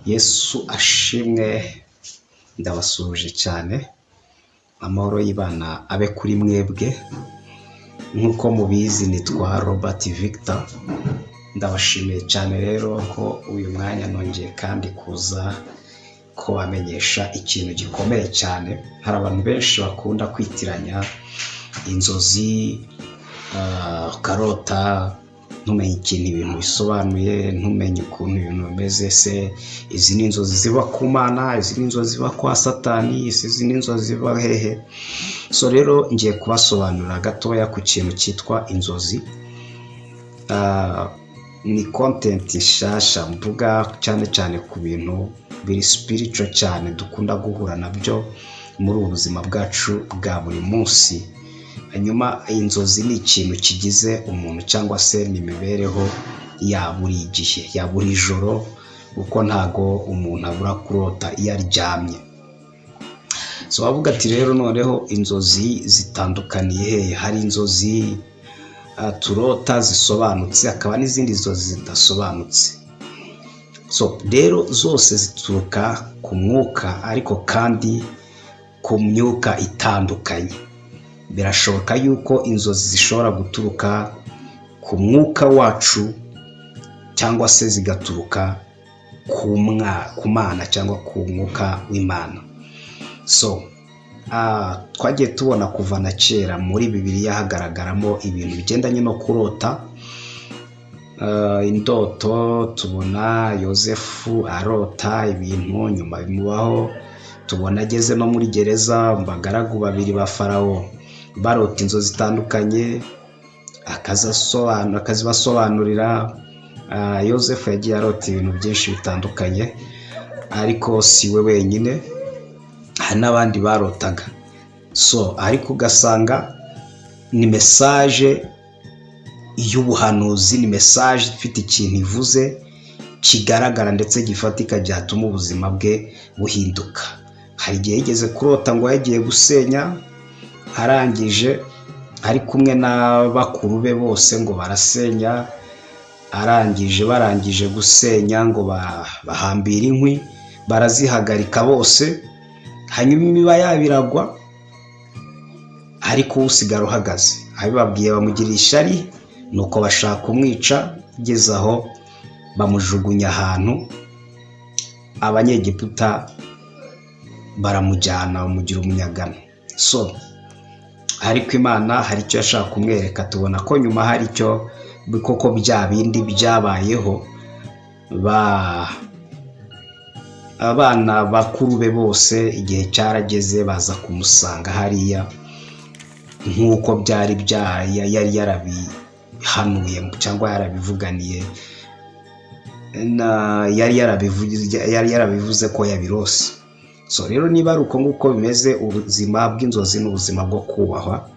Yesu ashimwe, ndabasuhuje cyane. Amahoro y'Imana abe kuri mwebwe. Nk'uko mubizi nitwa Robert Victor. Ndabashimiye cyane rero ko uyu mwanya nongeye kandi kuza ko bamenyesha ikintu gikomeye cyane. Hari abantu benshi bakunda kwitiranya inzozi, karota, ntumenye ikintu ibintu bisobanuye, ntumenye ukuntu ibintu bimeze. Se izi ni inzozi ziba ku Mana, izi ni inzozi ziba kwa Satani, izi ni inzozi ziba hehe? So rero ngiye kubasobanurira gatoya ku kintu cyitwa inzozi. Ni content nshasha mvuga cyane cyane ku bintu biri spiritual cyane dukunda guhura nabyo muri ubu buzima bwacu bwa buri munsi. Hanyuma inzozi ni ikintu kigize umuntu cyangwa se n'imibereho ya buri gihe, ya buri joro, uko ntago umuntu abura kurota iyo aryamye. So bavuga ati rero noneho inzozi zitandukaniye hehe? Hari inzozi turota zisobanutse, akaba n'izindi nzozi zidasobanutse. So rero zose zituruka ku mwuka, ariko kandi ku myuka itandukanye. Birashoboka yuko inzozi zishobora guturuka ku mwuka wacu cyangwa se zigaturuka ku Mana cyangwa ku mwuka w'Imana. So twagiye tubona kuva na kera muri Bibiliya hagaragaramo ibintu bigendanye no kurota. Indoto, tubona Yosefu arota ibintu nyuma bimubaho. Tubona ageze no muri gereza, abagaragu babiri ba Farawo barota inzozi zitandukanye, akazibasobanurira. Yosefu yagiye arota ibintu byinshi bitandukanye, ariko si we wenyine, hari n'abandi barotaga. So ariko ugasanga ni message y'ubuhanuzi, ni message ifite ikintu ivuze kigaragara ndetse gifatika byatuma ubuzima bwe buhinduka. Hari igihe yigeze kurota ngo yagiye gusenya, arangije ari kumwe n'abakuru be bose ngo barasenya, barangije gusenya ngo bahambira inkwi, barazihagarika bose, hanyuma imiba yabiragwa, ariko usigara uhagaze. Abibabwiye bamugirira ishyari, nuko bashaka kumwica, kugeza aho bamujugunya ahantu. Abanyegiputa baramujyana bamugira umunyagano. So ariko Imana hari icyo yashaka kumwereka. Tubona ko nyuma hari icyo koko bya bindi byabayeho, abana bakuru be bose igihe cyarageze baza kumusanga hariya, nk'uko yari yarabihanuye cyangwa yarabivuganiye, yari yarabivuze ko yabirose. So rero niba ari uko nguko bimeze, ubuzima bw'inzozi n'ubuzima bwo kubahwa,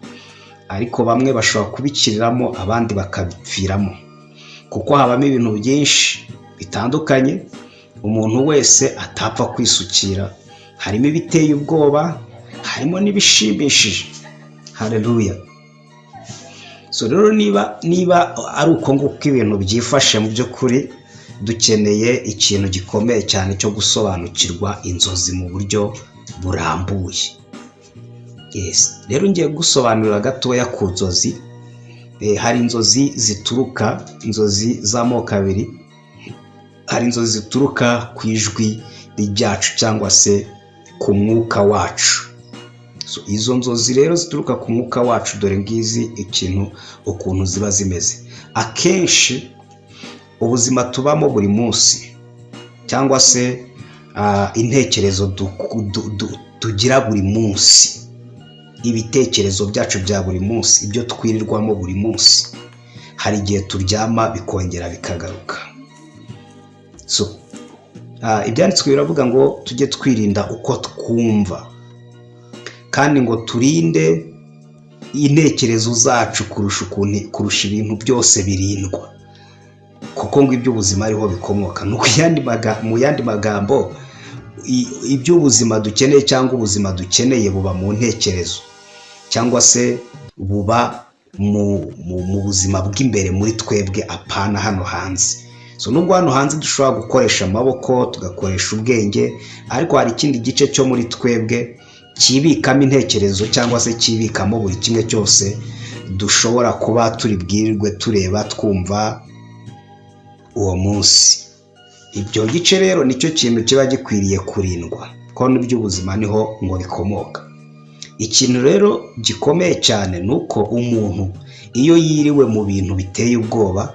ariko bamwe bashobora kubikiriramo, abandi bakabipfiramo, kuko habamo ibintu byinshi bitandukanye umuntu wese atapfa kwisukira. Harimo ibiteye ubwoba, harimo n'ibishimishije. Haleluya. So rero niba ari uko nguko ibintu byifashe, mu by'ukuri dukeneye ikintu gikomeye cyane cyo gusobanukirwa inzozi mu buryo burambuye. Yes. Rero ngiye gusobanurira gatoya ku nzozi. Hari inzozi zituruka, inzozi z'amoko abiri. Hari inzozi zituruka ku ijwi ryacu cyangwa se ku mwuka wacu. So izo nzozi rero zituruka ku mwuka wacu, dore ngizi ukuntu ziba zimeze. Akenshi ubuzima tubamo buri munsi, cyangwa se intekerezo tugira buri munsi, ibitekerezo byacu bya buri munsi, ibyo twirirwamo buri munsi, hari igihe turyama bikongera bikagaruka. So ibyanditswe biravuga ngo tujye twirinda uko twumva, kandi ngo turinde intekerezo zacu kurusha ibintu byose birindwa, kuko ngo iby'ubuzima ariho bikomoka. Mu yandi magambo, iby'ubuzima dukeneye cyangwa ubuzima dukeneye buba mu ntekerezo, cyangwa se buba mu buzima bw'imbere muri twebwe, apana hano hanze. so nubwo hano hanze dushobora gukoresha amaboko tugakoresha ubwenge, ariko hari ikindi gice cyo muri twebwe kibikamo intekerezo cyangwa se kibikamo buri kimwe cyose dushobora kuba turi bwirirwe tureba twumva uwo munsi. Ibyo gice rero nicyo kintu kiba gikwiriye kurindwa, kuko n'iby'ubuzima niho ngo bikomoka. Ikintu rero gikomeye cyane nuko umuntu iyo yiriwe mu bintu biteye ubwoba,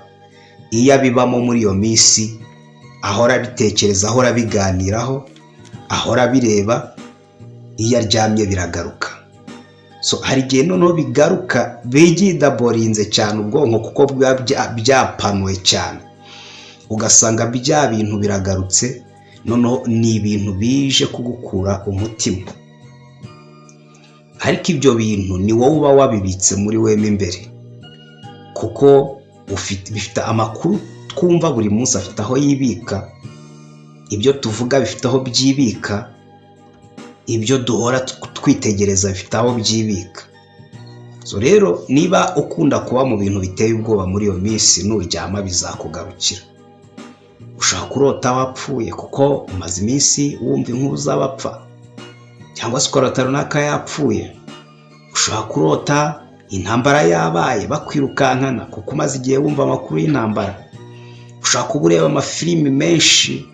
iyo abibamo muri iyo minsi, ahora abitekereza, ahora abiganiraho, ahora abireba, iyo aryamye biragaruka. So hari igihe noneho bigaruka bigidaborinze cyane ubwonko, kuko biba byapanuwe cyane, ugasanga bya bintu biragarutse, noneho ni ibintu bije kugukura umutima. Ariko ibyo bintu ni wowe uba wabibitse muri wema imbere, kuko bifite amakuru twumva buri munsi, afite aho yibika, ibyo tuvuga bifite aho byibika, ibyo duhora twitegereza bifite aho byibika. So rero niba ukunda kuba mu bintu biteye ubwoba muri iyo minsi, nuryama bizakugarukira. Ushaka kurota wapfuye kuko umaze iminsi wumva inkuru z'abapfa, cyangwa se ukarota runaka yapfuye. Ushaka kurota intambara yabaye bakwirukankana kuko umaze igihe wumva amakuru y'intambara. Ushaka kuba ureba amafilimi menshi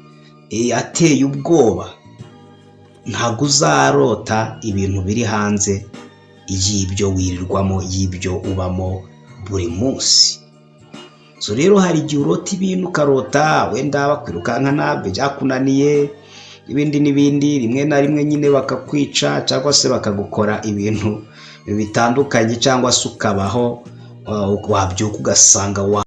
ateye ubwoba. Ntabwo uzarota ibintu biri hanze y'ibyo wirirwamo, y'ibyo ubamo buri munsi. So rero hari igihe urota ibintu, ukarota wenda bakwirukankana byakunaniye, ibindi n'ibindi, rimwe na rimwe nyine bakakwica cyangwa se bakagukora ibintu bitandukanye, cyangwa se ukabaho wabyuka ugasanga